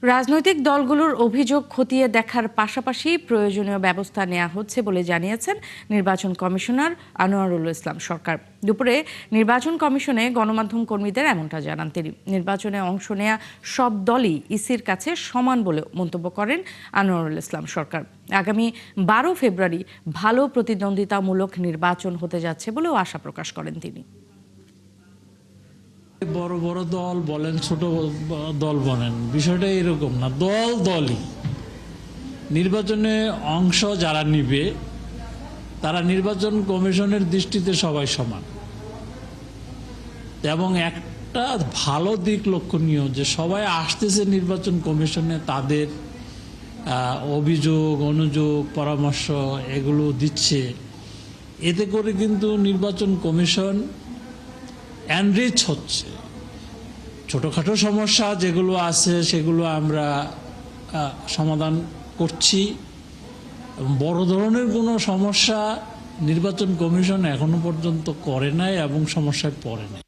রাজনৈতিক দলগুলোর অভিযোগ খতিয়ে দেখার পাশাপাশি প্রয়োজনীয় ব্যবস্থা নেওয়া হচ্ছে বলে জানিয়েছেন নির্বাচন কমিশনার আনোয়ারুল ইসলাম সরকার। দুপুরে নির্বাচন কমিশনে গণমাধ্যম কর্মীদের এমনটা জানান তিনি। নির্বাচনে অংশ নেয়া সব দলই ইসির কাছে সমান বলে মন্তব্য করেন আনোয়ারুল ইসলাম সরকার। আগামী 12 ফেব্রুয়ারি ভালো প্রতিদ্বন্দ্বিতামূলক নির্বাচন হতে যাচ্ছে বলেও আশা প্রকাশ করেন তিনি। বড় বড় দল বলেন, ছোট দল বলেন, বিষয়টা এরকম না। দলই নির্বাচনে অংশ যারা নিবে তারা নির্বাচন কমিশনের দৃষ্টিতে সবাই সমান। এবং একটা ভালো দিক লক্ষণীয় যে সবাই আসতেছে নির্বাচন কমিশনে, তাদের অভিযোগ অনুযোগ পরামর্শ এগুলো দিচ্ছে। এতে করে কিন্তু নির্বাচন কমিশন এনরিচ হচ্ছে। ছোটোখাটো সমস্যা যেগুলো আছে সেগুলো আমরা সমাধান করছি। বড় ধরনের কোনো সমস্যা নির্বাচন কমিশন এখনো পর্যন্ত করে নাই এবং সমস্যায় পড়ে নাই।